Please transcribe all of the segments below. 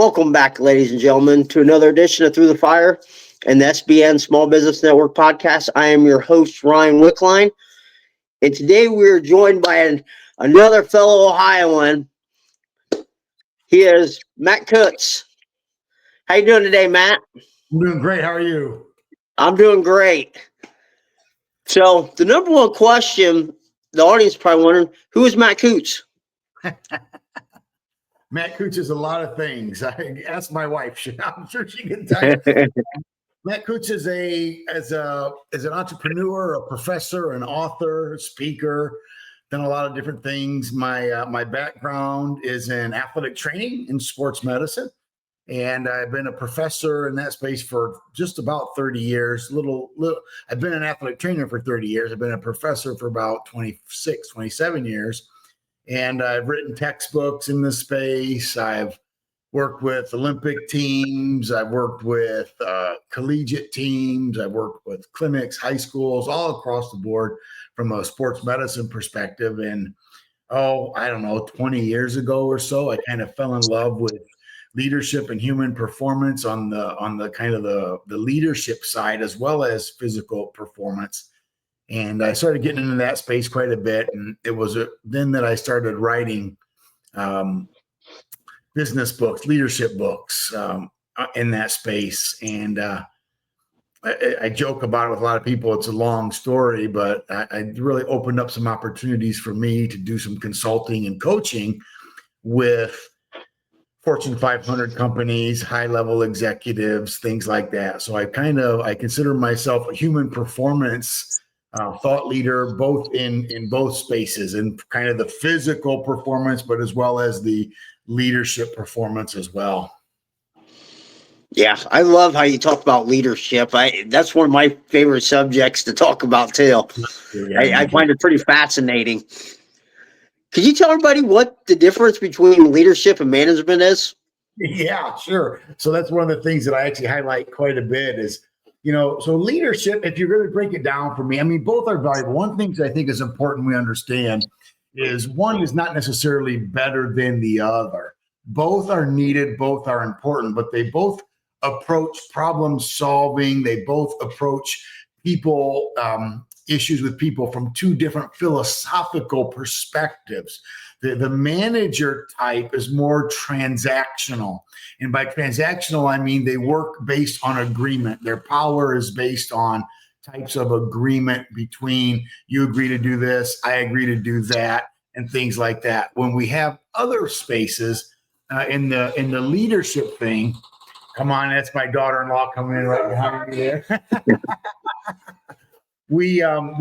Welcome back, ladies and gentlemen, to another edition of Through the Fire and the SBN Small Business Network podcast. I am your host, Ryan Wickline, and today we are joined by another fellow Ohioan. He is Matt Kutz. How you doing today, Matt? I'm doing great. How are you? I'm doing great. So the number one question the audience is probably wondering, who is Matt Kutz? Matt Kutz is a lot of things. I asked my wife; I'm sure she can tell you. Matt Kutz is an entrepreneur, a professor, an author, speaker. Done a lot of different things. My background is in athletic training and sports medicine, and I've been a professor in that space for just about 30 years. I've been an athletic trainer for 30 years. I've been a professor for about 26, 27 years. And I've written textbooks in this space. I've worked with Olympic teams. I've worked with collegiate teams. I've worked with clinics, high schools, all across the board from a sports medicine perspective. And, I don't know, 20 years ago or so, I kind of fell in love with leadership and human performance on the kind of the leadership side, as well as physical performance. And I started getting into that space quite a bit. And it was then that I started writing business books, leadership books in that space. And I joke about it with a lot of people. It's a long story, but I really opened up some opportunities for me to do some consulting and coaching with Fortune 500 companies, high-level executives, things like that. So I consider myself a human performance thought leader, both in both spaces, and kind of the physical performance, but as well as the leadership performance as well. Yeah, I love how you talk about leadership. That's one of my favorite subjects to talk about too. I find it pretty fascinating. Could you tell everybody what the difference between leadership and management is? Yeah, sure. So that's one of the things that I actually highlight quite a bit is, so leadership, if you're going to break it down for me, I mean, both are valuable. One thing that I think is important we understand is one is not necessarily better than the other. Both are needed, both are important, but they both approach problem solving. They both approach people, issues with people from two different philosophical perspectives. The manager type is more transactional. And by transactional, I mean they work based on agreement. Their power is based on types of agreement between you agree to do this, I agree to do that, and things like that. When we have other spaces in the leadership thing, come on, that's my daughter-in-law coming in right behind me there. We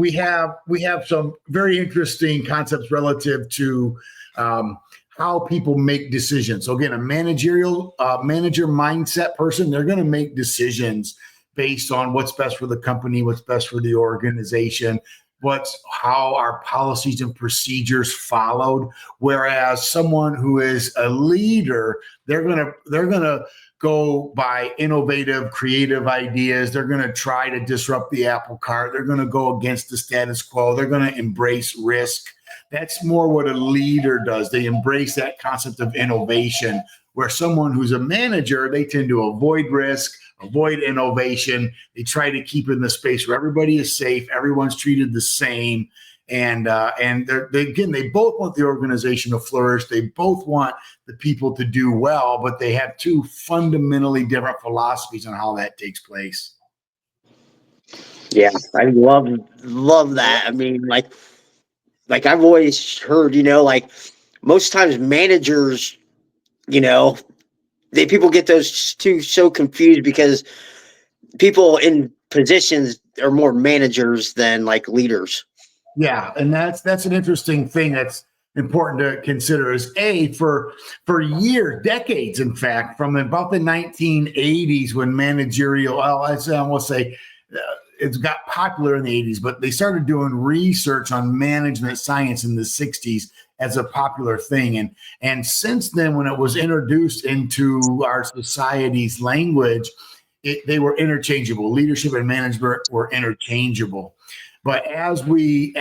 have some very interesting concepts relative to how people make decisions. So again, a manager mindset person, they're going to make decisions based on what's best for the company, what's best for the organization, how our policies and procedures followed. Whereas someone who is a leader, they're gonna go by innovative, creative ideas. They're going to try to disrupt the apple cart. They're going to go against the status quo. They're going to embrace risk. That's more what a leader does. They embrace that concept of innovation, where someone who's a manager, they tend to avoid risk, avoid innovation. They try to keep in the space where everybody is safe, everyone's treated the same. And they both want the organization to flourish. They both want the people to do well, but they have two fundamentally different philosophies on how that takes place. Yeah, I love that. I mean, like I've always heard, like most times managers, people get those two so confused because people in positions are more managers than like leaders. Yeah, and that's an interesting thing that's important to consider is for years, decades, in fact, from about the 1980s when managerial, it's got popular in the 80s, but they started doing research on management science in the 60s as a popular thing. And since then, when it was introduced into our society's language, they were interchangeable. Leadership and management were interchangeable. But as we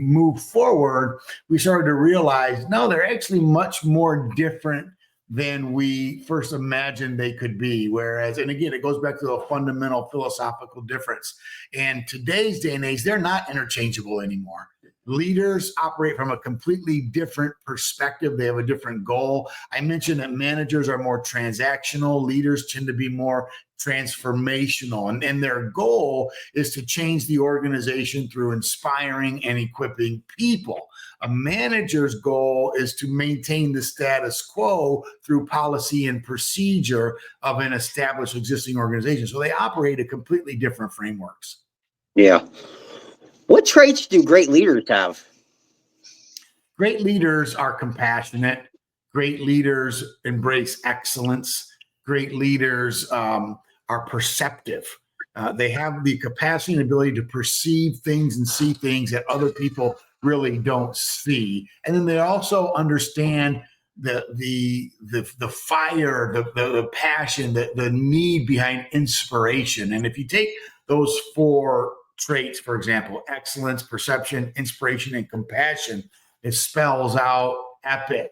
move forward, we started to realize, no, they're actually much more different than we first imagined they could be. Whereas, and again, it goes back to a fundamental philosophical difference. And today's day and age, they're not interchangeable anymore. Leaders operate from a completely different perspective. They have a different goal. I mentioned that managers are more transactional. Leaders tend to be more transformational. And their goal is to change the organization through inspiring and equipping people. A manager's goal is to maintain the status quo through policy and procedure of an established existing organization. So they operate at completely different frameworks. Yeah. What traits do great leaders have? Great leaders are compassionate. Great leaders embrace excellence. Great leaders are perceptive. They have the capacity and ability to perceive things and see things that other people really don't see. And then they also understand the fire, the passion, the need behind inspiration. And if you take those four traits, for example, excellence, perception, inspiration, and compassion, it spells out epic.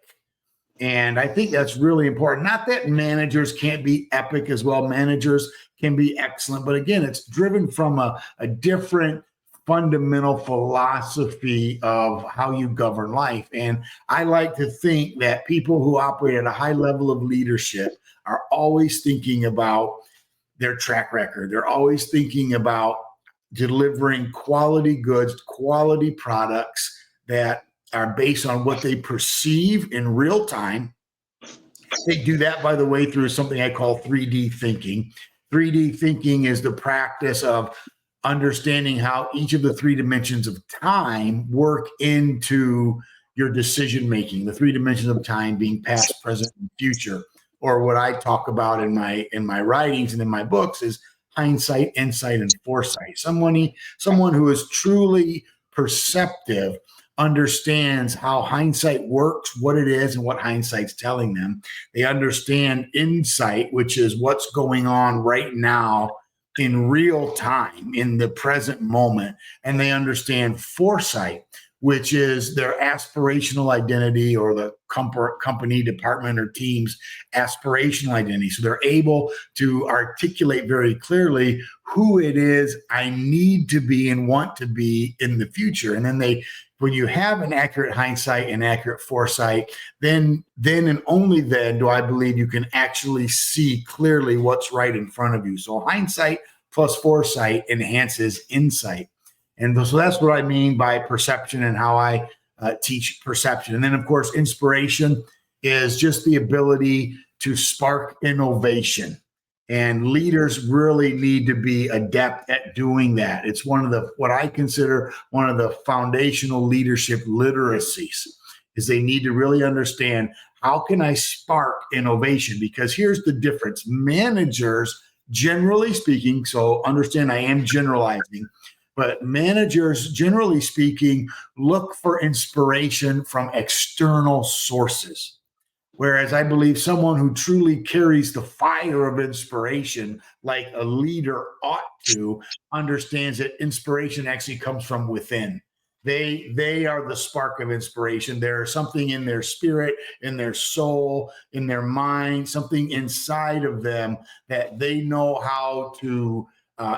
And I think that's really important. Not that managers can't be epic as well. Managers can be excellent. But again, it's driven from a different fundamental philosophy of how you govern life. And I like to think that people who operate at a high level of leadership are always thinking about their track record. They're always thinking about delivering quality goods, quality products that are based on what they perceive in real time. They do that, by the way, through something I call 3D thinking. 3D thinking is the practice of understanding how each of the three dimensions of time work into your decision making. The three dimensions of time being past, present, and future, or what I talk about in my writings and in my books is hindsight, insight, and foresight. Someone who is truly perceptive understands how hindsight works, what it is, and what hindsight's telling them. They understand insight, which is what's going on right now in real time, in the present moment. And they understand foresight, which is their aspirational identity, or the company, department, or team's aspirational identity. So they're able to articulate very clearly who it is I need to be and want to be in the future. And then when you have an accurate hindsight and accurate foresight, then and only then do I believe you can actually see clearly what's right in front of you. So hindsight plus foresight enhances insight. And so that's what I mean by perception and how I teach perception. And then, of course, inspiration is just the ability to spark innovation. And leaders really need to be adept at doing that. It's what I consider one of the foundational leadership literacies, is they need to really understand, how can I spark innovation? Because here's the difference. Managers, generally speaking, so understand I am generalizing, but managers, generally speaking, look for inspiration from external sources. Whereas I believe someone who truly carries the fire of inspiration, like a leader ought to, understands that inspiration actually comes from within. They are the spark of inspiration. There's something in their spirit, in their soul, in their mind, something inside of them that they know how to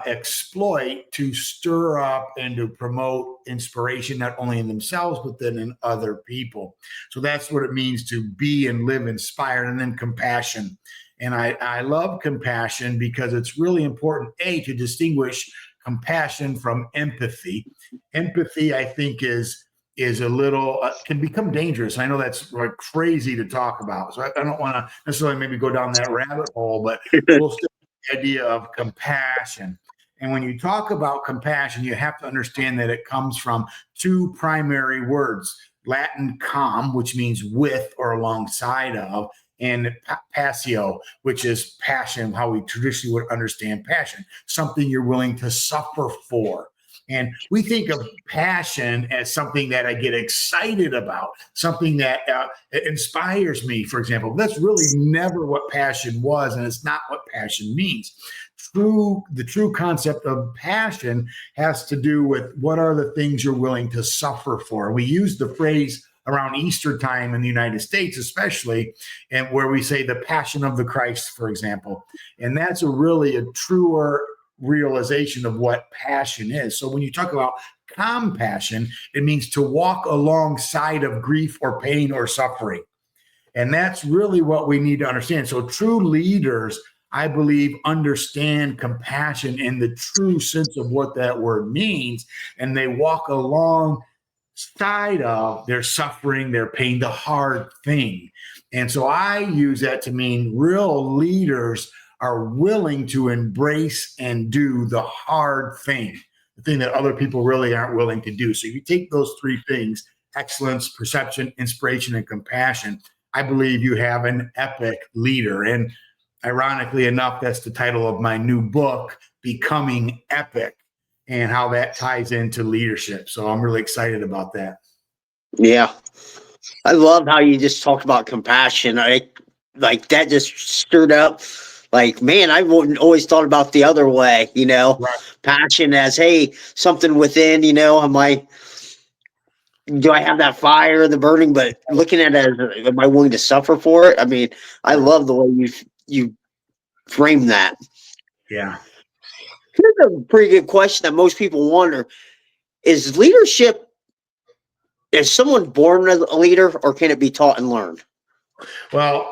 exploit to stir up and to promote inspiration, not only in themselves, but then in other people. So that's what it means to be and live inspired. And then compassion. And I love compassion because it's really important, to distinguish compassion from empathy. Empathy, I think, is a little can become dangerous. I know that's like crazy to talk about, so I don't want to necessarily maybe go down that rabbit hole, but we'll still the idea of compassion. And when you talk about compassion, you have to understand that it comes from two primary words: Latin com, which means with or alongside of, and passio, which is passion, how we traditionally would understand passion, something you're willing to suffer for. And we think of passion as something that I get excited about, something that inspires me, for example. That's really never what passion was, and it's not what passion means. The true concept of passion has to do with what are the things you're willing to suffer for. We use the phrase around Easter time in the United States, especially, and where we say the Passion of the Christ, for example. And that's really a truer realization of what passion is. So when you talk about compassion, it means to walk alongside of grief or pain or suffering. And that's really what we need to understand. So true leaders, I believe, understand compassion in the true sense of what that word means. And they walk alongside of their suffering, their pain, the hard thing. And so I use that to mean real leaders are willing to embrace and do the hard thing, the thing that other people really aren't willing to do. So if you take those three things, excellence, perception, inspiration, and compassion, I believe you have an epic leader. And ironically enough, that's the title of my new book, Becoming Epic, and how that ties into leadership. So I'm really excited about that. Yeah. I love how you just talked about compassion. Like that just stirred up. Like, man, I wouldn't always thought about the other way, Right. passion as, hey, something within, do I have that fire in the burning, but looking at it as, am I willing to suffer for it? I mean, I love the way you frame that. Yeah. Here's a pretty good question that most people wonder. Is leadership, is someone born as a leader, or can it be taught and learned? Well,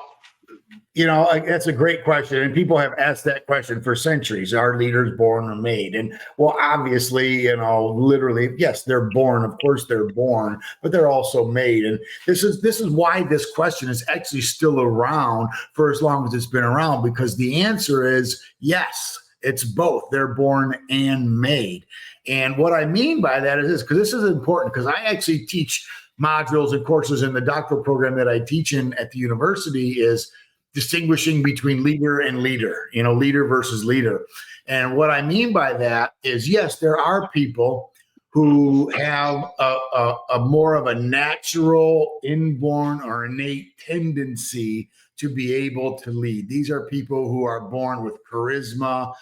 that's a great question. And people have asked that question for centuries. Are leaders born or made? And well, obviously, literally, yes, they're born. Of course, they're born, but they're also made. And this is why this question is actually still around for as long as it's been around, because the answer is yes, it's both. They're born and made. And what I mean by that is this, because this is important, because I actually teach modules and courses in the doctoral program that I teach in at the university is distinguishing between leader and leader, leader versus leader. And what I mean by that is, yes, there are people who have a more of a natural, inborn, or innate tendency to be able to lead. These are people who are born with charisma.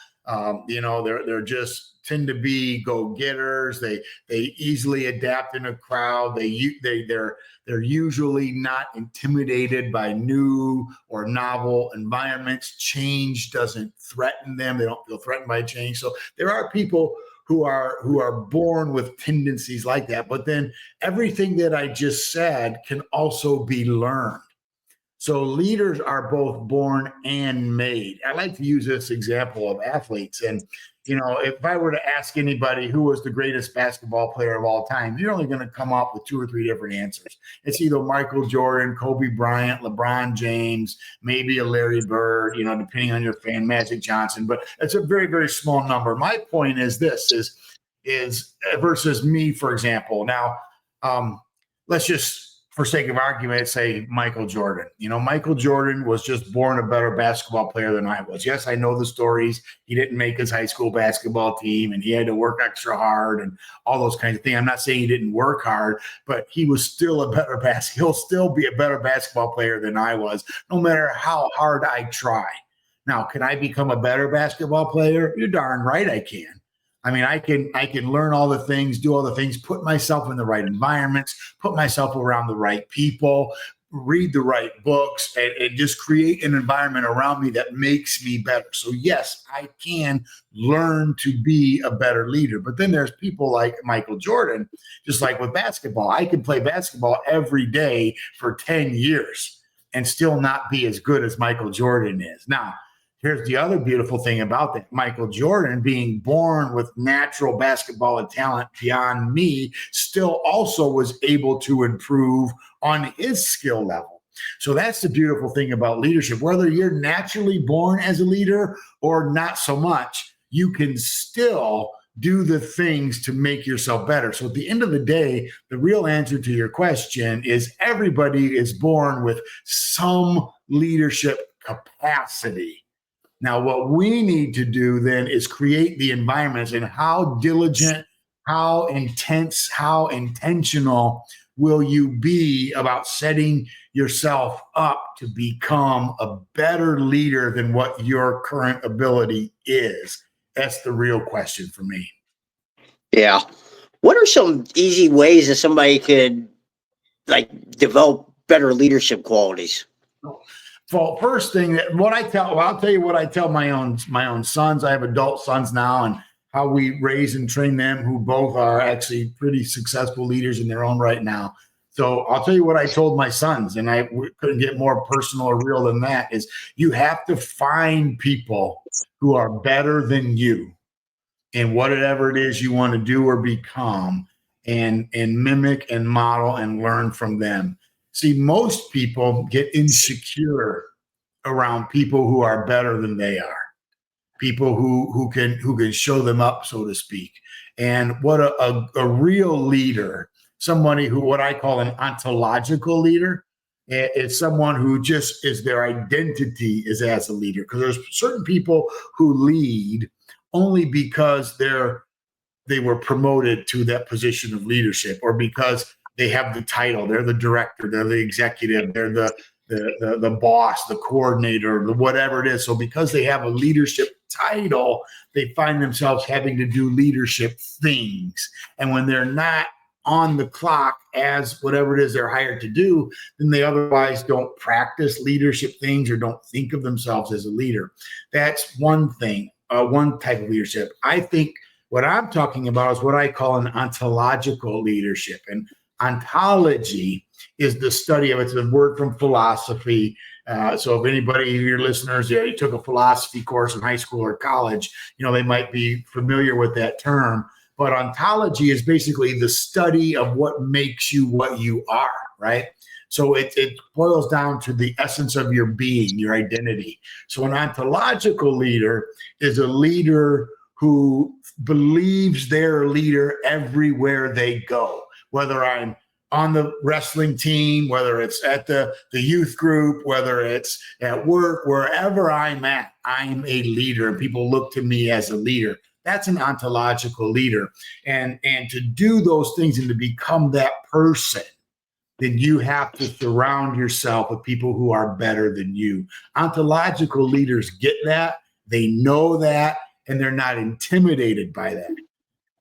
They're just tend to be go-getters. They easily adapt in a crowd. They're usually not intimidated by new or novel environments. Change doesn't threaten them. They don't feel threatened by change. So there are people who are born with tendencies like that. But then everything that I just said can also be learned. So leaders are both born and made. I like to use this example of athletes. And, if I were to ask anybody who was the greatest basketball player of all time, you're only going to come up with 2 or 3 different answers. It's either Michael Jordan, Kobe Bryant, LeBron James, maybe a Larry Bird, depending on your fan, Magic Johnson. But it's a very, very small number. My point is this is versus me, for example. Now, let's just, for sake of argument, say Michael Jordan. Michael Jordan was just born a better basketball player than I was. Yes, I know the stories. He didn't make his high school basketball team, and he had to work extra hard and all those kinds of things. I'm not saying he didn't work hard, but he was still a better he'll still be a better basketball player than I was, no matter how hard I try. Now, can I become a better basketball player? You're darn right I can. I mean, I can learn all the things, do all the things, put myself in the right environments, put myself around the right people, read the right books, and just create an environment around me that makes me better. So yes, I can learn to be a better leader. But then there's people like Michael Jordan, just like with basketball. I can play basketball every day for 10 years and still not be as good as Michael Jordan is. Now, here's the other beautiful thing about that. Michael Jordan, being born with natural basketball talent beyond me, still also was able to improve on his skill level. So that's the beautiful thing about leadership. Whether you're naturally born as a leader or not so much, you can still do the things to make yourself better. So at the end of the day, the real answer to your question is everybody is born with some leadership capacity. Now, what we need to do then is create the environments, and how diligent, how intense, how intentional will you be about setting yourself up to become a better leader than what your current ability is? That's the real question for me. Yeah. What are some easy ways that somebody could like develop better leadership qualities? Well, first thing, I'll tell you what I tell my own sons. I have adult sons now, and how we raise and train them, who both are actually pretty successful leaders in their own right now. So I'll tell you what I told my sons, and I couldn't get more personal or real than that, is you have to find people who are better than you in whatever it is you want to do or become, and mimic and model and learn from them. See, most people get insecure around people who are better than they are, people who can show them up, so to speak. And what a real leader, somebody who, what I call an ontological leader, is someone who just is, their identity is as a leader. Because there's certain people who lead only because they were promoted to that position of leadership, or because they have the title, they're the director, they're the executive, they're the boss, the coordinator, whatever it is. So because they have a leadership title, they find themselves having to do leadership things. And when they're not on the clock as whatever it is they're hired to do, then they otherwise don't practice leadership things or don't think of themselves as a leader. That's one thing, one type of leadership. I think what I'm talking about is what I call an ontological leadership. And ontology is the study of, it's a word from philosophy. So if anybody of your listeners, you took a philosophy course in high school or college, they might be familiar with that term. But ontology is basically the study of what makes you what you are, right? So it boils down to the essence of your being, your identity. So an ontological leader is a leader who believes they're a leader everywhere they go, whether I'm on the wrestling team, whether it's at the youth group, whether it's at work, wherever I'm at, I'm a leader, and people look to me as a leader. That's an ontological leader. And to do those things and to become that person, then you have to surround yourself with people who are better than you. Ontological leaders get that, they know that, and they're not intimidated by that.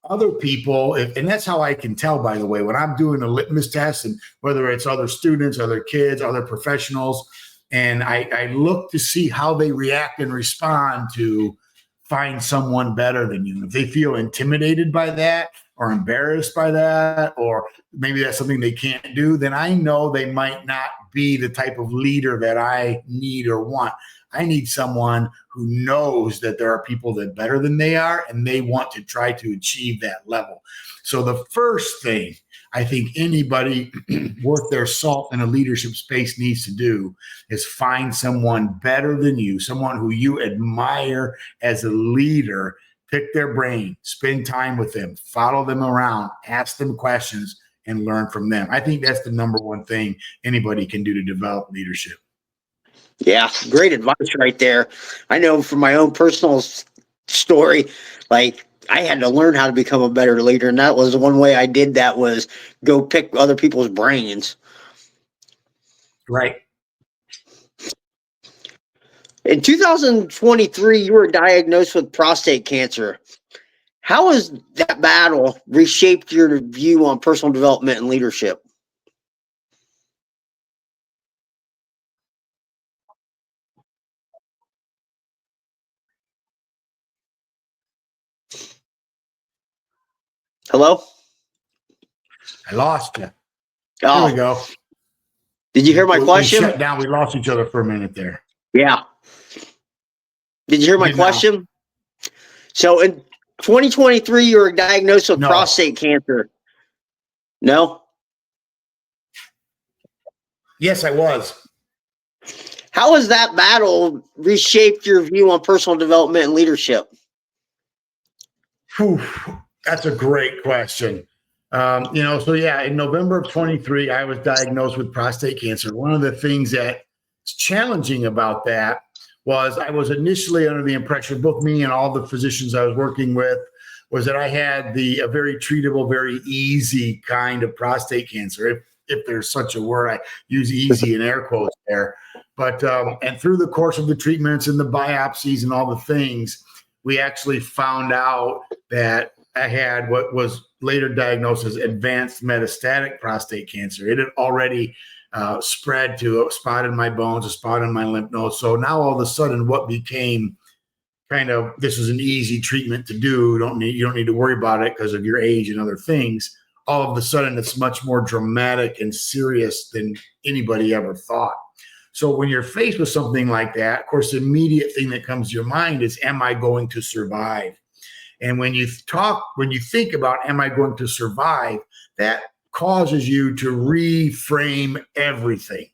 Other people, and that's how I can tell, by the way, when I'm doing a litmus test, and whether it's other students, other kids, other professionals, and I look to see how they react and respond to find someone better than you. If they feel intimidated by that, or embarrassed by that, or maybe that's something they can't do, then I know they might not be the type of leader that I need or want. I need someone who knows that there are people that are better than they are, and they want to try to achieve that level. So the first thing I think anybody worth their salt in a leadership space needs to do is find someone better than you, someone who you admire as a leader. Pick their brain, spend time with them, follow them around, ask them questions, and learn from them. I think that's the number one thing anybody can do to develop leadership. Yeah, great advice right there. I know from my own personal story, like I had to learn how to become a better leader, and that was the one way I did that, was go pick other people's brains. Right. In 2023, you were diagnosed with prostate cancer. How has that battle reshaped your view on personal development and leadership? Hello? I lost you. Oh, There we go. Did you hear my question? We shut down. We lost each other for a minute there. Yeah. Did you hear my question? So in 2023, you were diagnosed with prostate cancer. No? Yes, I was. How has that battle reshaped your view on personal development and leadership? Whew, that's a great question. So yeah, in November of 23, I was diagnosed with prostate cancer. One of the things that's challenging about that was I was initially under the impression, both me and all the physicians I was working with, was that I had a very treatable, very easy kind of prostate cancer. If there's such a word, I use easy in air quotes there. But and through the course of the treatments and the biopsies and all the things, we actually found out that I had what was later diagnosed as advanced metastatic prostate cancer. It had already spread to a spot in my bones, a spot in my lymph nodes. So now all of a sudden, what became kind of, this is an easy treatment to do. You don't need to worry about it because of your age and other things. All of a sudden, it's much more dramatic and serious than anybody ever thought. So when you're faced with something like that, of course, the immediate thing that comes to your mind is, am I going to survive? And when you think about, am I going to survive? That causes you to reframe everything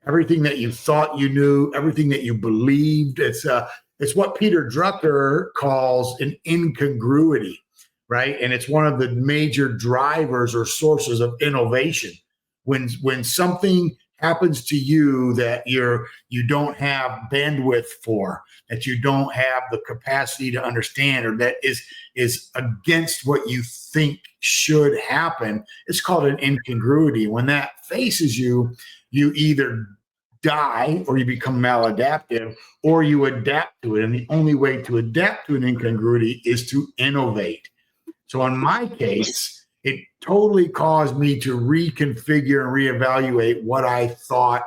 that you thought you knew, everything that you believed. It's what Peter Drucker calls an incongruity, right? And it's one of the major drivers or sources of innovation. When something happens to you that you don't have bandwidth for, that you don't have the capacity to understand, or that is against what you think should happen, it's called an incongruity. When that faces you, you either die or you become maladaptive, or you adapt to it. And the only way to adapt to an incongruity is to innovate. So in my case, it totally caused me to reconfigure and reevaluate what I thought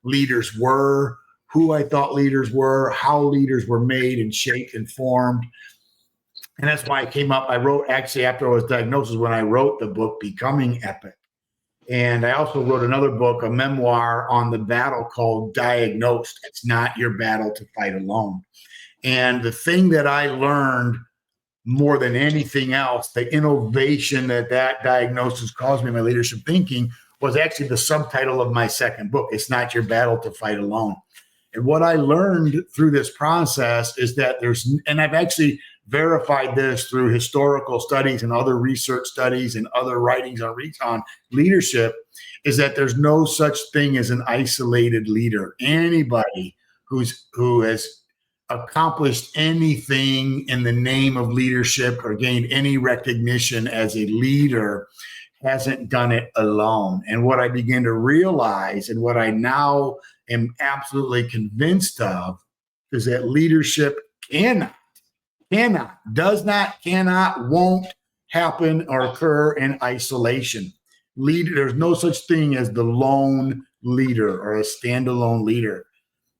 leaders were, who I thought leaders were, how leaders were made and shaped and formed. And that's why I wrote, actually, after I was diagnosed, when I wrote the book, Becoming Epic. And I also wrote another book, a memoir on the battle called Diagnosed. It's Not Your Battle to Fight Alone. And the thing that I learned more than anything else, the innovation that diagnosis caused me in my leadership thinking, was actually the subtitle of my second book. It's Not Your Battle to Fight Alone. And what I learned through this process is that and I've actually verified this through historical studies and other research studies and other writings on leadership, is that there's no such thing as an isolated leader. Anybody who has accomplished anything in the name of leadership or gained any recognition as a leader hasn't done it alone. And what I began to realize, and what I now am absolutely convinced of, is that leadership cannot, won't happen or occur in isolation. There's no such thing as the lone leader or a standalone leader.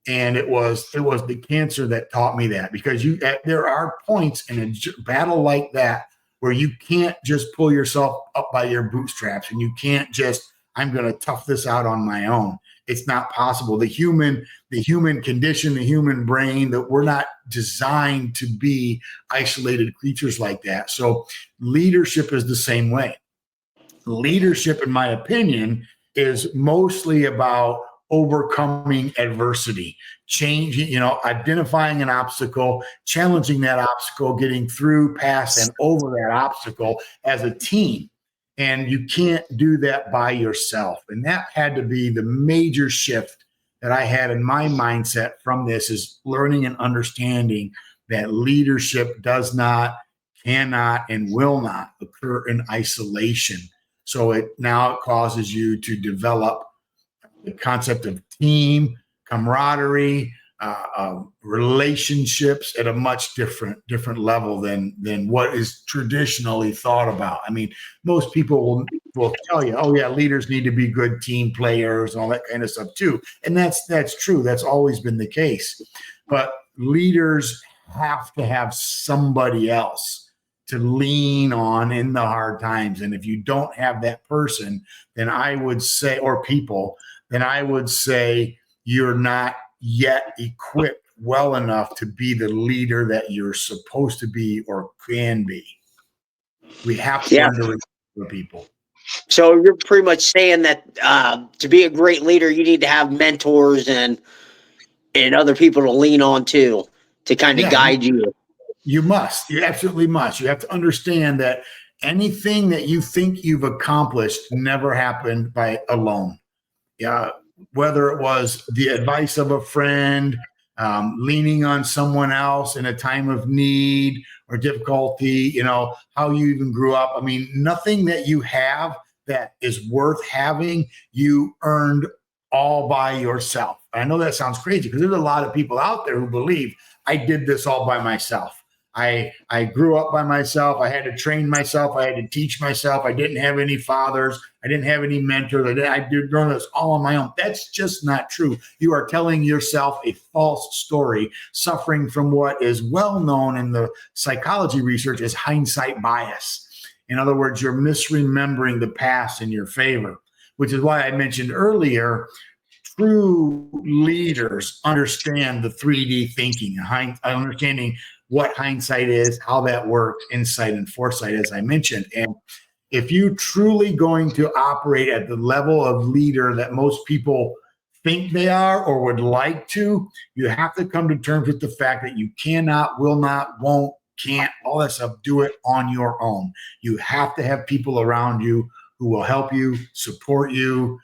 And it was the cancer that taught me that, because there are points in a battle like that where you can't just pull yourself up by your bootstraps, and you can't just, I'm going to tough this out on my own. It's not possible. The human condition, the human brain, that we're not designed to be isolated creatures like that. So leadership is the same way. Leadership, in my opinion, is mostly about overcoming adversity, changing, identifying an obstacle, challenging that obstacle, getting through, past, and over that obstacle as a team. And you can't do that by yourself. And that had to be the major shift that I had in my mindset from this, is learning and understanding that leadership does not, cannot, and will not occur in isolation. So it causes you to develop the concept of team, camaraderie, relationships at a much different level than what is traditionally thought about. I mean, most people will tell you, oh yeah, leaders need to be good team players and all that kind of stuff too. And that's true. That's always been the case. But leaders have to have somebody else to lean on in the hard times. And if you don't have that person, then I would say, or people, then I would say you're not yet equipped well enough to be the leader that you're supposed to be or can be. We have to learn to people. So you're pretty much saying that to be a great leader, you need to have mentors and other people to lean on to kind of guide you. You must. You absolutely must. You have to understand that anything that you think you've accomplished never happened by alone. Yeah, whether it was the advice of a friend, leaning on someone else in a time of need or difficulty, how you even grew up. I mean, nothing that you have that is worth having, you earned all by yourself. I know that sounds crazy, because there's a lot of people out there who believe I did this all by myself. I grew up by myself. I had to train myself. I had to teach myself. I didn't have any fathers. I didn't have any mentors. I did run this all on my own. That's just not true. You are telling yourself a false story, suffering from what is well known in the psychology research as hindsight bias. In other words, you're misremembering the past in your favor, which is why I mentioned earlier, true leaders understand the 3D thinking, understanding what hindsight is, how that works, insight and foresight, as I mentioned. And if you truly going to operate at the level of leader that most people think they are or would like to, you have to come to terms with the fact that you cannot, will not, won't, can't, all that stuff, do it on your own. You have to have people around you who will help you, support you,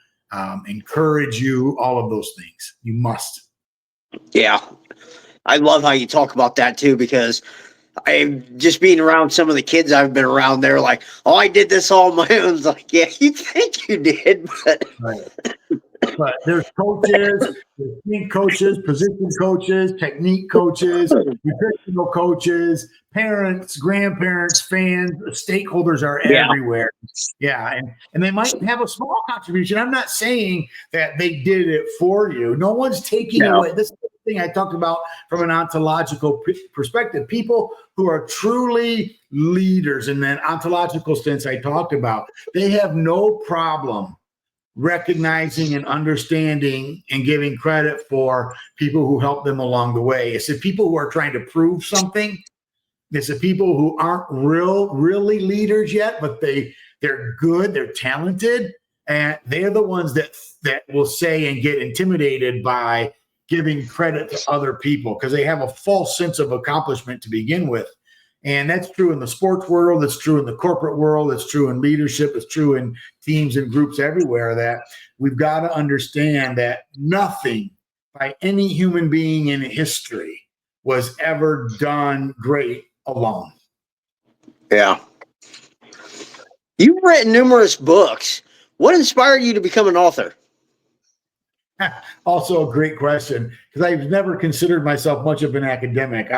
encourage you, all of those things. You must. Yeah. I love how you talk about that too, because I just being around some of the kids I've been around, they're like, oh, I did this all on my own. It's like, yeah, you think you did, but right. But there's coaches, there's team coaches, position coaches, technique coaches, nutritional coaches, parents, grandparents, fans, stakeholders are everywhere. Yeah. And they might have a small contribution. I'm not saying that they did it for you. No one's taking away. This is the thing I talked about from an ontological perspective. People who are truly leaders in that ontological sense I talked about, they have no problem recognizing and understanding and giving credit for people who help them along the way. It's the people who are trying to prove something. It's the people who aren't really leaders yet, but they're good, they're talented, and they're the ones that will say and get intimidated by giving credit to other people because they have a false sense of accomplishment to begin with. And that's true in the sports world. It's true in the corporate world. It's true in leadership. It's true in teams and groups everywhere, that we've got to understand that nothing by any human being in history was ever done great alone. Yeah. You've written numerous books. What inspired you to become an author? Also a great question, because I've never considered myself much of an academic.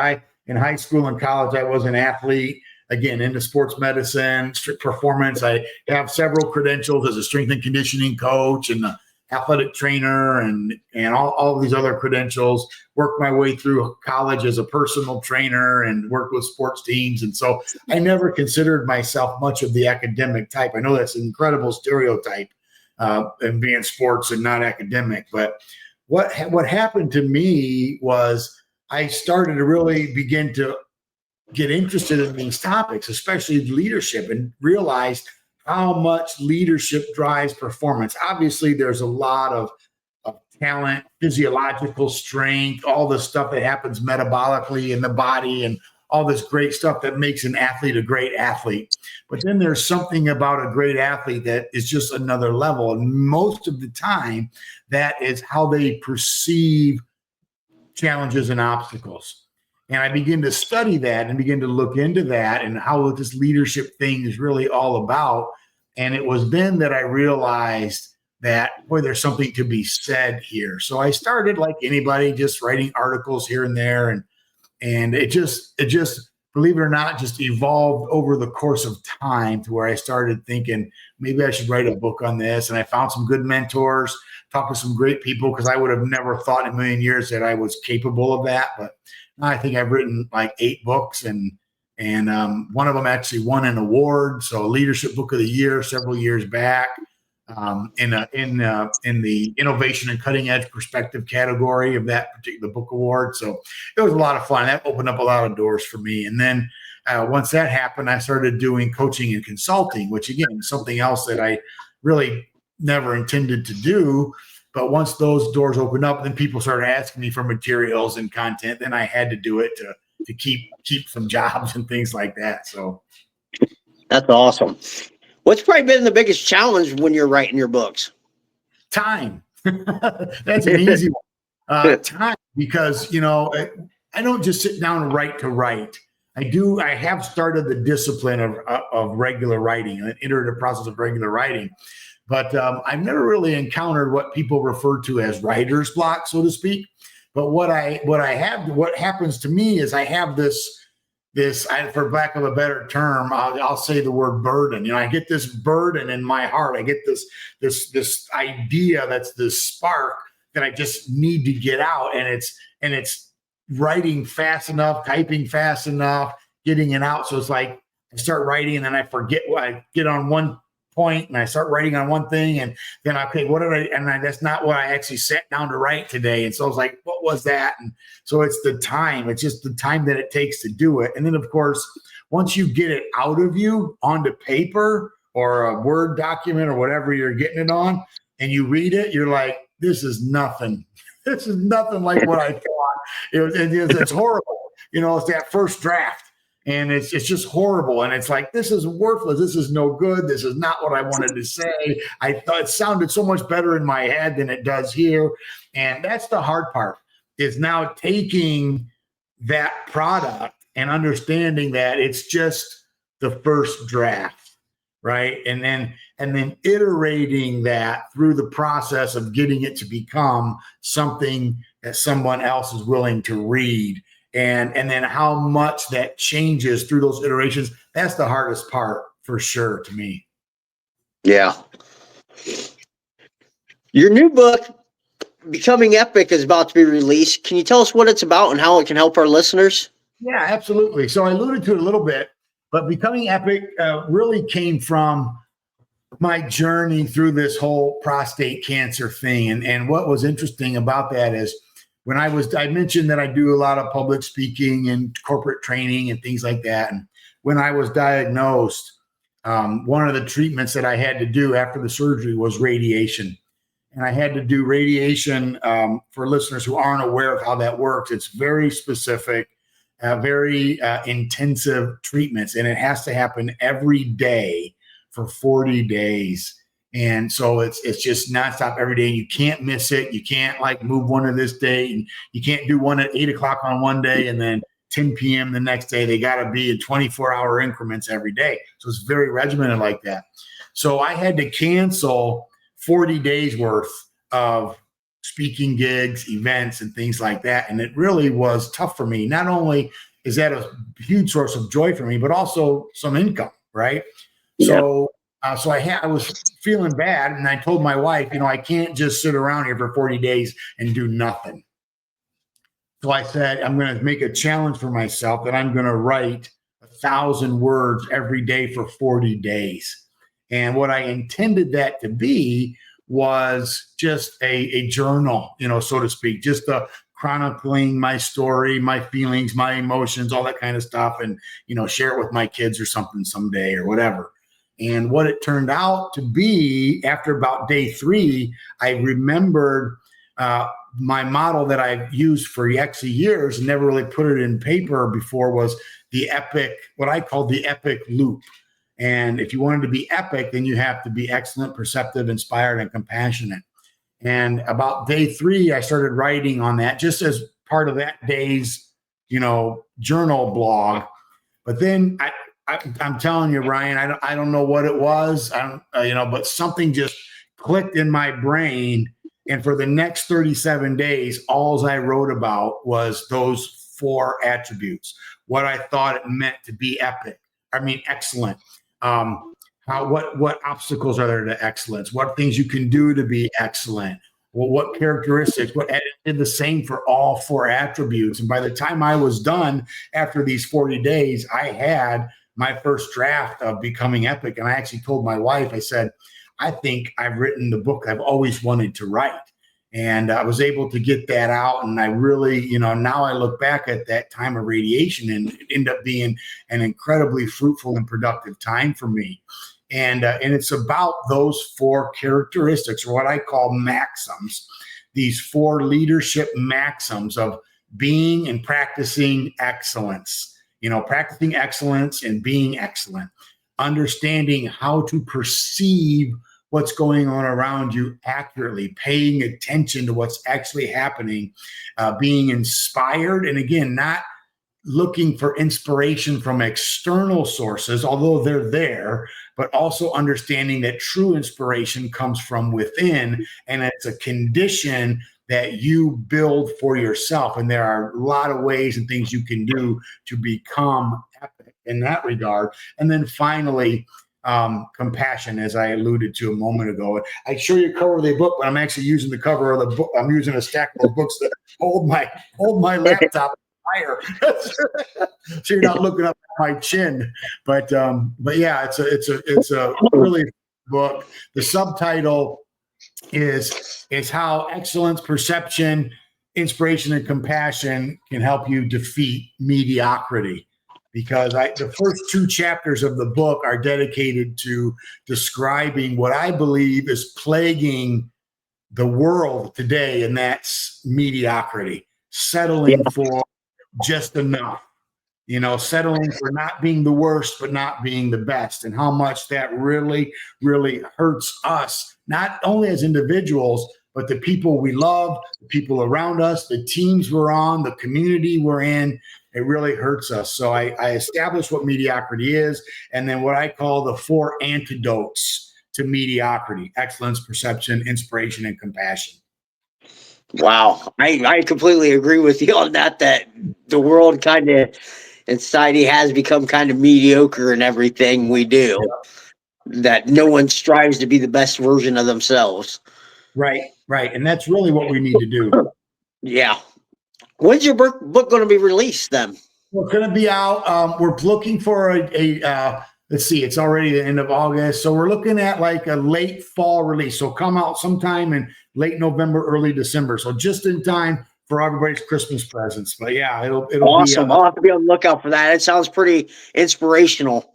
In high school and college, I was an athlete, again, into sports medicine, strict performance. I have several credentials as a strength and conditioning coach and athletic trainer and all these other credentials. Worked my way through college as a personal trainer and worked with sports teams. And so I never considered myself much of the academic type. I know that's an incredible stereotype in being sports and not academic. But what happened to me was I started to really begin to get interested in these topics, especially leadership, and realized how much leadership drives performance. Obviously, there's a lot of talent, physiological strength, all the stuff that happens metabolically in the body and all this great stuff that makes an athlete a great athlete. But then there's something about a great athlete that is just another level. And most of the time, that is how they perceive challenges and obstacles. And I begin to study that and begin to look into that and how this leadership thing is really all about. And it was then that I realized that, boy, there's something to be said here. So I started, like anybody, just writing articles here and there. And it just, believe it or not, just evolved over the course of time to where I started thinking, maybe I should write a book on this. And I found some good mentors, talked to some great people, because I would have never thought in a million years that I was capable of that. But I think I've written like 8 books, and one of them actually won an award. So Leadership Book of the Year several years back in the Innovation and Cutting Edge Perspective category of that particular book award. So it was a lot of fun. That opened up a lot of doors for me. And then once that happened, I started doing coaching and consulting, which again is something else that I really never intended to do. But once those doors opened up, then people started asking me for materials and content. Then I had to do it to keep some jobs and things like that. So that's awesome. What's probably been the biggest challenge when you're writing your books? Time. That's an easy one. Time, because I don't just sit down and write to write. I have started the discipline of regular writing, an iterative process of regular writing. But I've never really encountered what people refer to as writer's block, so to speak. But what happens to me is I have this for lack of a better term, I'll say the word burden. I get this burden in my heart. I get this idea that's this spark that I just need to get out, and it's writing fast enough, typing fast enough, getting it out. So it's like I start writing, and then I forget what I get on one point, and I start writing on one thing, and then that's not what I actually sat down to write today. And so I was like, what was that? And so it's the time. It's just the time that it takes to do it. And then, of course, once you get it out of you onto paper or a Word document or whatever you're getting it on, and you read it, you're like, this is nothing. This is nothing like what I thought. It's horrible. It's that first draft. And it's just horrible. And it's like, this is worthless. This is no good. This is not what I wanted to say. I thought it sounded so much better in my head than it does here. And that's the hard part, is now taking that product and understanding that it's just the first draft, right? And then iterating that through the process of getting it to become something that someone else is willing to read. And then how much that changes through those iterations. That's the hardest part for sure to me. Yeah. Your new book, Becoming Epic, is about to be released. Can you tell us what it's about and how it can help our listeners? Yeah, absolutely. So I alluded to it a little bit, but Becoming Epic really came from my journey through this whole prostate cancer thing. And what was interesting about that is, I mentioned that I do a lot of public speaking and corporate training and things like that. And when I was diagnosed, one of the treatments that I had to do after the surgery was radiation. And I had to do radiation, for listeners who aren't aware of how that works. It's very specific, very intensive treatments, and it has to happen every day for 40 days. And so it's just nonstop every day. You can't miss it. You can't move one of this day, and you can't do one at 8 o'clock on one day and then 10 p.m. the next day. They got to be in 24-hour increments every day. So it's very regimented like that. So I had to cancel 40 days worth of speaking gigs, events, and things like that. And it really was tough for me. Not only is that a huge source of joy for me, but also some income, right? Yeah. So I was feeling bad, and I told my wife, I can't just sit around here for 40 days and do nothing. So I said, I'm going to make a challenge for myself that I'm going to write 1,000 words every day for 40 days. And what I intended that to be was just a journal, so to speak, just chronicling my story, my feelings, my emotions, all that kind of stuff, and, share it with my kids or something someday or whatever. And what it turned out to be, after about day 3, I remembered my model that I've used for X years and never really put it in paper before, was the epic, what I call the epic loop. And if you wanted to be epic, then you have to be excellent, perceptive, inspired, and compassionate. And about day 3, I started writing on that just as part of that day's, journal blog. But then I'm telling you, Ryan, I don't know what it was. But something just clicked in my brain. And for the next 37 days, all I wrote about was those 4 attributes, what I thought it meant to be excellent. What obstacles are there to excellence? What things you can do to be excellent? Well, what characteristics? I did the same for all 4 attributes. And by the time I was done after these 40 days, I had my first draft of Becoming Epic. And I actually told my wife, I said, I think I've written the book I've always wanted to write. And I was able to get that out. And I really, now I look back at that time of radiation, and it ended up being an incredibly fruitful and productive time for me. And it's about those 4 characteristics, or what I call maxims, these 4 leadership maxims of being and practicing excellence, practicing excellence and being excellent, understanding how to perceive what's going on around you accurately, paying attention to what's actually happening, being inspired. And again, not looking for inspiration from external sources, although they're there, but also understanding that true inspiration comes from within, and it's a condition that you build for yourself. And there are a lot of ways and things you can do to become in that regard. And then finally, compassion, as I alluded to a moment ago. I show you a cover of the book, but I'm actually using the cover of the book. I'm using a stack of books that hold my laptop higher, so you're not looking up at my chin. But yeah, it's a really book. The subtitle is how excellence, perception, inspiration, and compassion can help you defeat mediocrity. Because the first 2 chapters of the book are dedicated to describing what I believe is plaguing the world today, and that's mediocrity, settling for just enough, settling for not being the worst, but not being the best, and how much that really, really hurts us, not only as individuals, but the people we love, the people around us, the teams we're on, the community we're in. It really hurts us. So I established what mediocrity is, and then what I call the 4 antidotes to mediocrity: excellence, perception, inspiration, and compassion. Wow. I completely agree with you on that the world kind of and society has become kind of mediocre in everything we do, that no one strives to be the best version of themselves. Right. And that's really what we need to do. Yeah. When's your book going to be released then? We're going to be out. We're looking for let's see, it's already the end of August. So we're looking at like a late fall release. So come out sometime in late November, early December. So just in time for everybody's Christmas presents. But yeah, it'll awesome. be. I'll have to be on the lookout for that. It sounds pretty inspirational.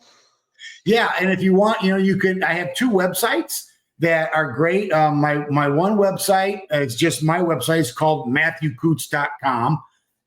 Yeah. And if you want, you can, I have 2 websites that are great. My one website is just my website. It's called MatthewKutz.com.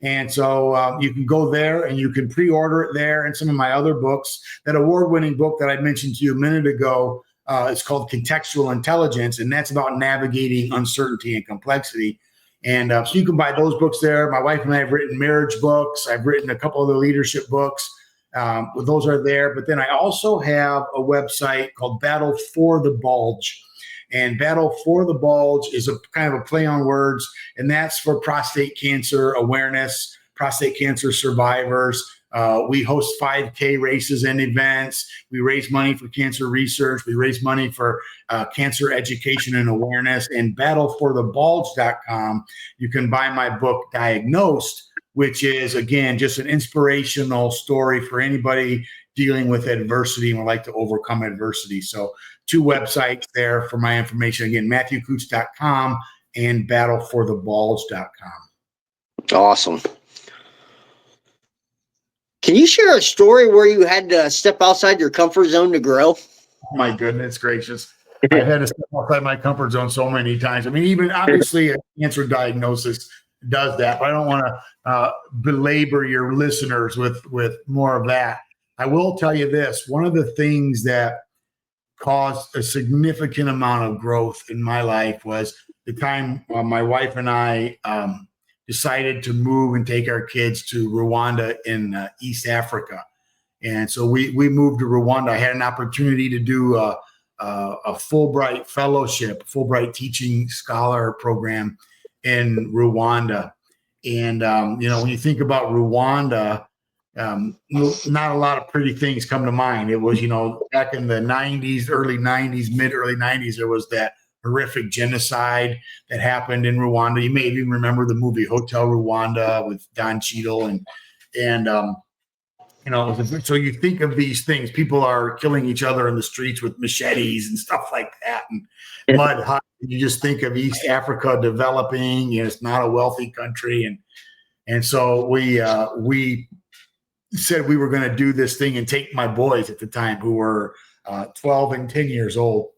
And so you can go there and you can pre-order it there, and some of my other books. That award-winning book that I mentioned to you a minute ago, it's called Contextual Intelligence, and that's about navigating uncertainty and complexity. And so you can buy those books there. My wife and I have written marriage books. I've written a couple of the leadership books. Those are there. But then I also have a website called Battle for the Bulge. And Battle for the Bulge is a kind of a play on words, and that's for prostate cancer awareness, prostate cancer survivors. We host 5K races and events. We raise money for cancer research. We raise money for cancer education and awareness. And battleforthebulge.com, you can buy my book, Diagnosed, which is, again, just an inspirational story for anybody dealing with adversity and would like to overcome adversity. So 2 websites there for my information. Again, MatthewKutz.com and battleforthebulge.com. Awesome. Can you share a story where you had to step outside your comfort zone to grow? Oh, my goodness gracious. I've had to step outside my comfort zone so many times. I mean, even obviously a cancer diagnosis does that, but I don't want to belabor your listeners with more of that. I will tell you this. One of the things that caused a significant amount of growth in my life was the time my wife and I decided to move and take our kids to Rwanda in East Africa. And so we moved to Rwanda. I had an opportunity to do a Fulbright fellowship, Fulbright teaching scholar program in Rwanda. And, when you think about Rwanda, not a lot of pretty things come to mind. It was, back in the 90s, early 90s, mid-early 90s, there was that horrific genocide that happened in Rwanda. You may even remember the movie Hotel Rwanda with Don Cheadle. And so you think of these things, people are killing each other in the streets with machetes and stuff like that, and mud hut. You just think of East Africa developing, it's not a wealthy country. And so we said we were going to do this thing and take my boys at the time, who were 12 and 10 years old.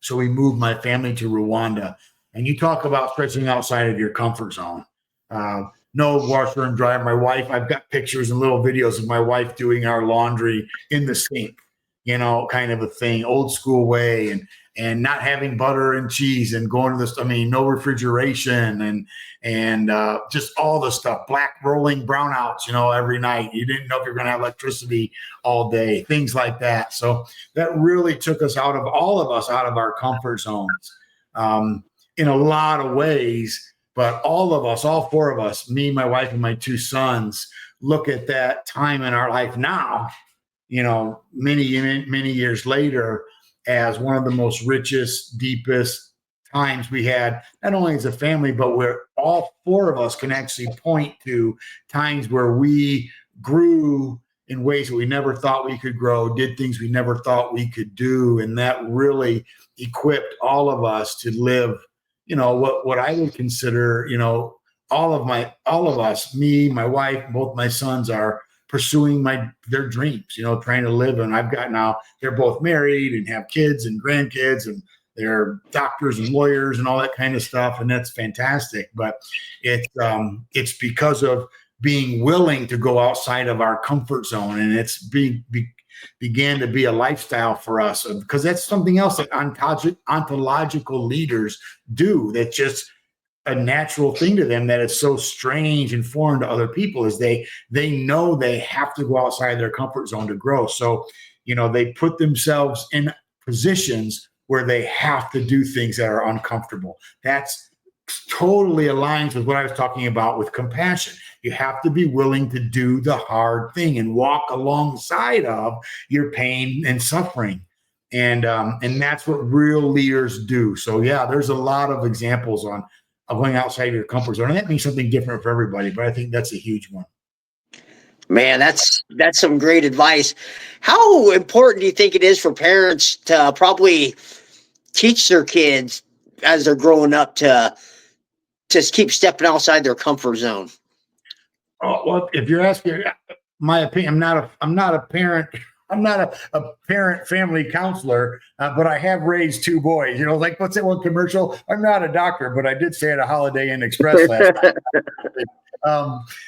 So we moved my family to Rwanda. And you talk about stretching outside of your comfort zone. No washer and dryer. My wife, I've got pictures and little videos of my wife doing our laundry in the sink, kind of a thing, old school way, and not having butter and cheese and going to this, no refrigeration and just all the stuff, black rolling brownouts, every night. You didn't know if you're going to have electricity all day, things like that. So that really took us out of our comfort zones in a lot of ways. But all 4 of us, me, my wife, and my 2 sons, look at that time in our life now, many years later, as one of the most richest, deepest times we had, not only as a family, but where all four of us can actually point to times where we grew in ways that we never thought we could grow, did things we never thought we could do. And that really equipped all of us to live, what I would consider, all of us, me, my wife, both my sons are pursuing their dreams, trying to live. And I've got now, they're both married and have kids and grandkids, and they're doctors and lawyers and all that kind of stuff. And that's fantastic. But it's because of being willing to go outside of our comfort zone. And it's began to be a lifestyle for us, because that's something else that ontological leaders do. That's just a natural thing to them, that is so strange and foreign to other people, is they know they have to go outside their comfort zone to grow. So, they put themselves in positions where they have to do things that are uncomfortable. That's totally aligns with what I was talking about with compassion. You have to be willing to do the hard thing and walk alongside of your pain and suffering. And that's what real leaders do. So yeah, there's a lot of examples of going outside of your comfort zone. And that means something different for everybody, but I think that's a huge one. Man, that's some great advice. How important do you think it is for parents to probably teach their kids as they're growing up to just keep stepping outside their comfort zone? Oh, well, if you're asking my opinion, I'm not a parent. I'm not a parent family counselor, but I have raised two boys. Like what's that one commercial? I'm not a doctor, but I did stay at a Holiday Inn Express last night.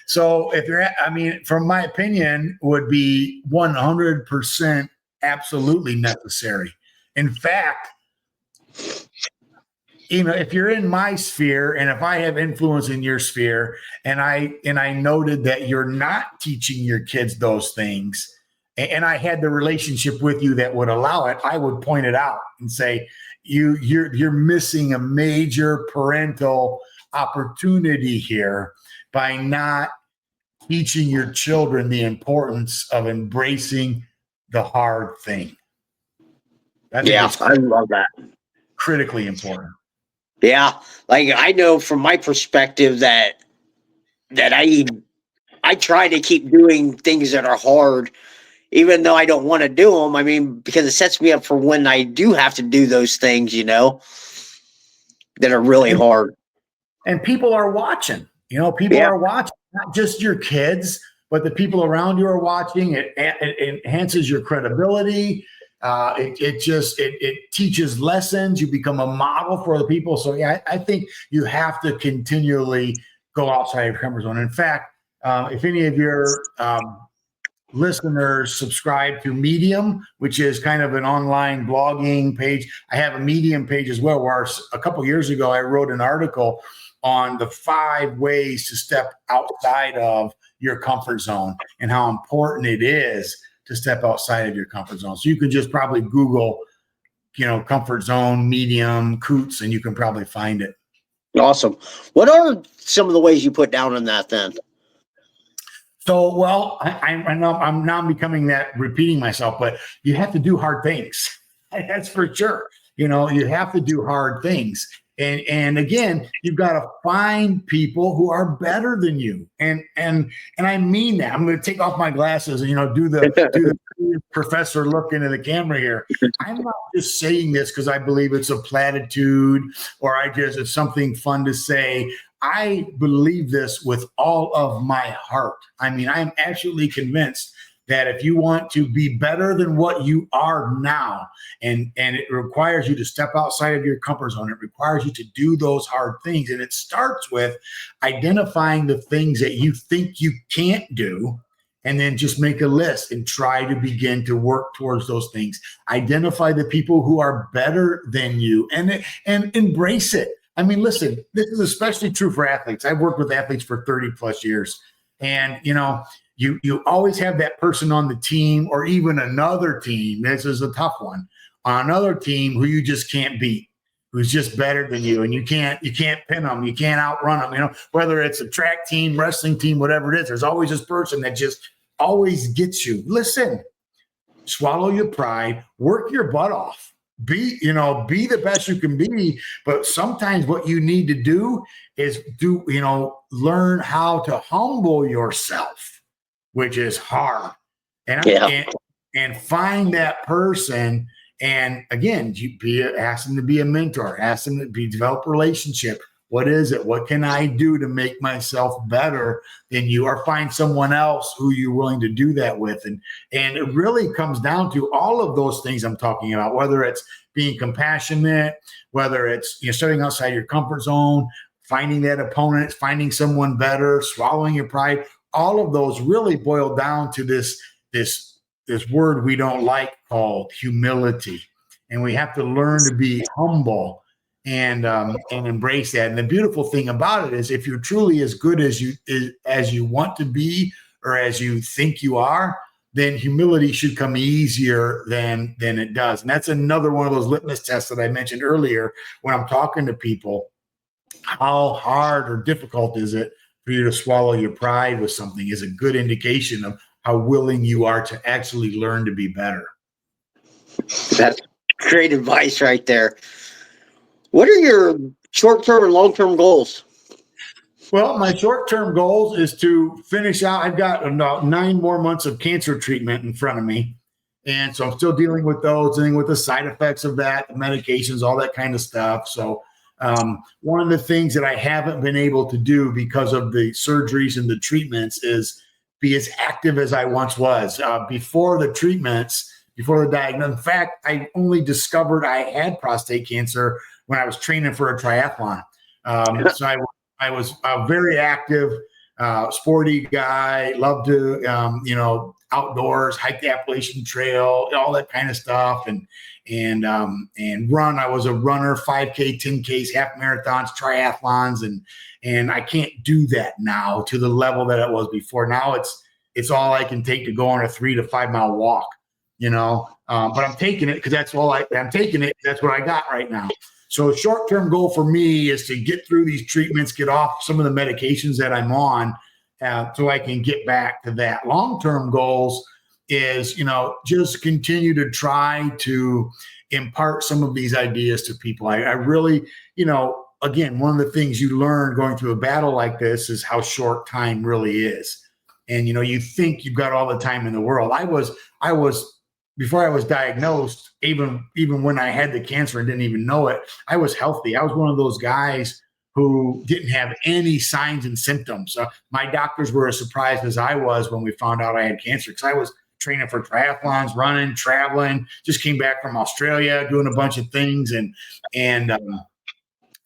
So from my opinion, would be 100% absolutely necessary. In fact, if you're in my sphere, and if I have influence in your sphere, and I noted that you're not teaching your kids those things, and I had the relationship with you that would allow it, I would point it out and say, you're missing a major parental opportunity here by not teaching your children the importance of embracing the hard thing. I love that. Critically important. Yeah, like I know from my perspective that I try to keep doing things that are hard, even though I don't want to do them. I mean, because it sets me up for when I do have to do those things, that are really hard. And people are watching. People are watching, not just your kids, but the people around you are watching. It enhances your credibility. It teaches lessons. You become a model for other people. So yeah, I think you have to continually go outside of your comfort zone. In fact, if any of your listeners subscribe to Medium, which is kind of an online blogging page, I have a Medium page as well, where a couple of years ago I wrote an article on the 5 ways to step outside of your comfort zone and how important it is to step outside of your comfort zone. So you can just probably Google, comfort zone, Medium, Kutz, and you can probably find it. Awesome. What are some of the ways you put down on that then? So, well, I know I'm now becoming that, repeating myself, but you have to do hard things. That's for sure. You have to do hard things. And again, you've got to find people who are better than you. And I mean that. I'm going to take off my glasses and, do the professor look into the camera here. I'm not just saying this because I believe it's a platitude or it's something fun to say. I believe this with all of my heart. I mean, I'm absolutely convinced that if you want to be better than what you are now, and it requires you to step outside of your comfort zone, it requires you to do those hard things. And it starts with identifying the things that you think you can't do, and then just make a list and try to begin to work towards those things. Identify the people who are better than you and embrace it. I mean, listen, this is especially true for athletes. I've worked with athletes for 30 plus years. And, you always have that person on the team, or even another team. This is a tough one, on another team who you just can't beat. who's just better than you, and you can't pin them, you can't outrun them. You know, whether it's a track team, wrestling team, whatever it is, there's always this person that just always gets you. Listen, swallow your pride, work your butt off, be the best you can be. But sometimes what you need to do is learn how to humble yourself, which is hard. And find that person. And again, ask them to be a mentor, ask them to develop a relationship. What is it? What can I do to make myself better than you? Or find someone else who you're willing to do that with. And it really comes down to all of those things I'm talking about, whether it's being compassionate, whether it's stepping outside your comfort zone, finding that opponent, finding someone better, swallowing your pride. All of those really boil down to this word we don't like called humility. And we have to learn to be humble and embrace that. And the beautiful thing about it is, if you're truly as good as you want to be, or as you think you are, then humility should come easier than it does. And that's another one of those litmus tests that I mentioned earlier when I'm talking to people. How hard or difficult is it for you to swallow your pride with something is a good indication of how willing you are to actually learn to be better. That's great advice right there. What are your short-term and long-term goals? Well, my short-term goals is to finish out. I've got about 9 more months of cancer treatment in front of me. And so I'm still dealing with those, dealing with the side effects of that, medications, all that kind of stuff. So one of the things that I haven't been able to do because of the surgeries and the treatments is be as active as I once was. Before the treatments, before the diagnosis. In fact, I only discovered I had prostate cancer when I was training for a triathlon. So I was a very active, sporty guy, loved to, outdoors, hike the Appalachian Trail, all that kind of stuff. And run. I was a runner, 5K, 10Ks, half marathons, triathlons. And I can't do that now to the level that it was before. Now it's all I can take to go on a 3 to 5 mile walk, but I'm taking it because that's all I'm taking it. That's what I got right now. So a short-term goal for me is to get through these treatments, get off some of the medications that I'm on, so I can get back to that. Long-term goals is, just continue to try to impart some of these ideas to people. I really, again, one of the things you learn going through a battle like this is how short time really is. And, you think you've got all the time in the world. I was before I was diagnosed, even when I had the cancer and didn't even know it, I was healthy. I was one of those guys who didn't have any signs and symptoms. My doctors were as surprised as I was when we found out I had cancer, because I was training for triathlons, running, traveling, just came back from Australia, doing a bunch of things. And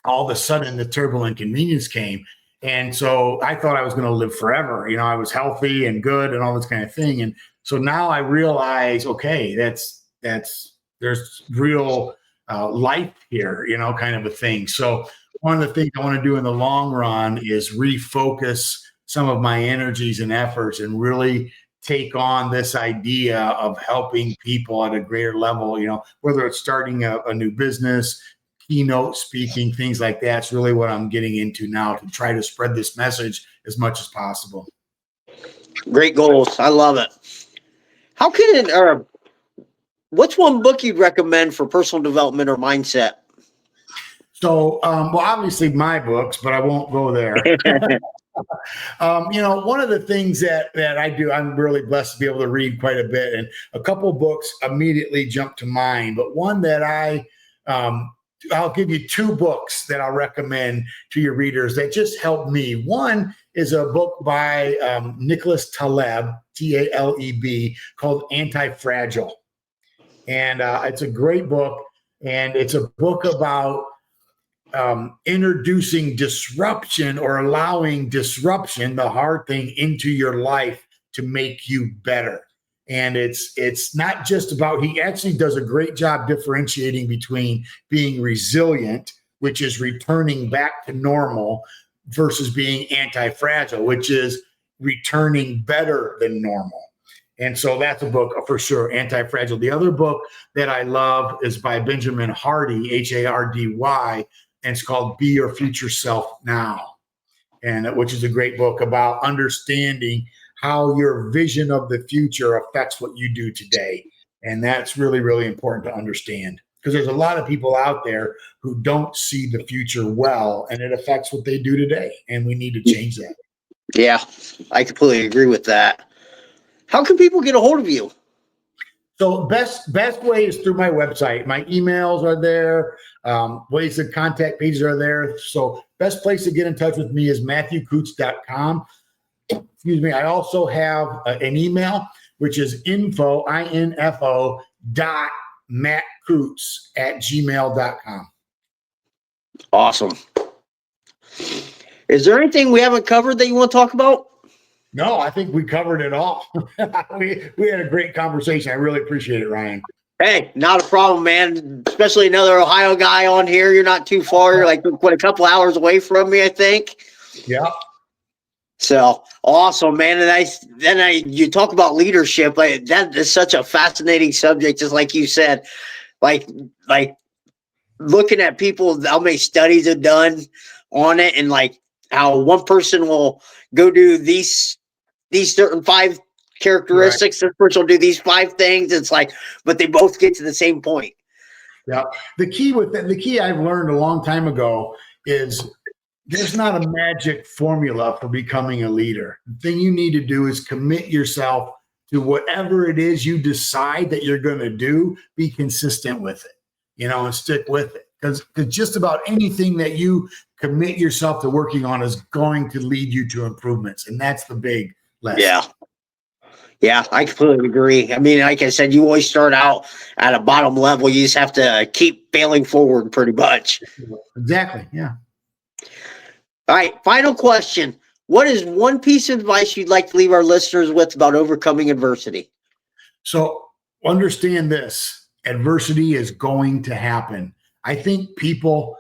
all of a sudden the terrible inconvenience came. And so I thought I was going to live forever. I was healthy and good and all this kind of thing. And so now I realize, okay, there's real life here, kind of a thing. So one of the things I want to do in the long run is refocus some of my energies and efforts and really take on this idea of helping people at a greater level, whether it's starting a new business, keynote speaking, things like that. It's really what I'm getting into now, to try to spread this message as much as possible. Great goals. I love it. How can what's one book you'd recommend for personal development or mindset? So, well, obviously my books, but I won't go there. One of the things that I do, I'm really blessed to be able to read quite a bit, and a couple of books immediately jump to mind, but one that I'll give you 2 books that I'll recommend to your readers that just helped me. One is a book by Nicholas Taleb, Taleb, called Anti-Fragile. And it's a great book. And it's a book about introducing disruption, or allowing disruption, the hard thing, into your life to make you better. And it's not just about, he actually does a great job differentiating between being resilient, which is returning back to normal, versus being anti-fragile, which is returning better than normal. And so that's a book for sure, Anti-Fragile. The other book that I love is by Benjamin Hardy, Hardy, and it's called Be Your Future Self Now, and which is a great book about understanding how your vision of the future affects what you do today. And that's really, really important to understand, because there's a lot of people out there who don't see the future well, and it affects what they do today. And we need to change that. Yeah, I completely agree with that. How can people get a hold of you? So best way is through my website. My emails are there. Ways to contact pages are there. So best place to get in touch with me is MatthewKutz.com. Excuse me. I also have an email, which is info dot mattkutz@gmail.com. Awesome. Is there anything we haven't covered that you want to talk about? No, I think we covered it all. we had a great conversation. I really appreciate it, Ryan. Hey, not a problem, man. Especially another Ohio guy on here. You're not too far. You're like, what, a couple hours away from me, I think. Yeah. So awesome, man. And you talk about leadership. Like, that is such a fascinating subject, just like you said. Like looking at people, how many studies have done on it, and like how one person will go do these certain 5 characteristics. Right. This person will do these 5 things. It's like, but they both get to the same point. Yeah. The key I've learned a long time ago is there's not a magic formula for becoming a leader. The thing you need to do is commit yourself to whatever it is you decide that you're going to do. Be consistent with it, and stick with it. Because just about anything that you commit yourself to working on is going to lead you to improvements. And that's the big lesson. Yeah, I completely agree. I mean, like I said, you always start out at a bottom level. You just have to keep failing forward pretty much. Exactly. Yeah. All right. Final question. What is one piece of advice you'd like to leave our listeners with about overcoming adversity? So understand this. Adversity is going to happen. I think people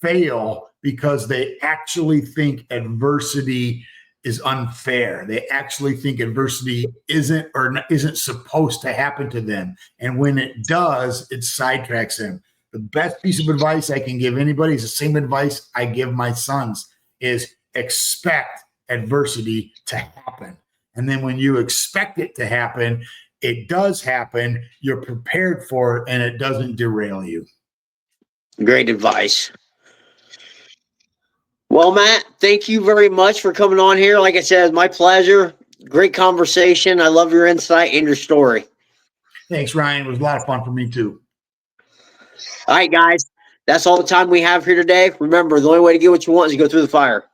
fail because they actually think adversity is unfair. They actually think adversity isn't supposed to happen to them. And when it does, it sidetracks them. The best piece of advice I can give anybody is the same advice I give my sons, is expect adversity to happen. And then when you expect it to happen, it does happen. You're prepared for it, and it doesn't derail you. Great advice. Well, Matt, thank you very much for coming on here. Like I said, it's my pleasure. Great conversation. I love your insight and your story. Thanks, Ryan. It was a lot of fun for me too. All right, guys. That's all the time we have here today. Remember, the only way to get what you want is to go through the fire.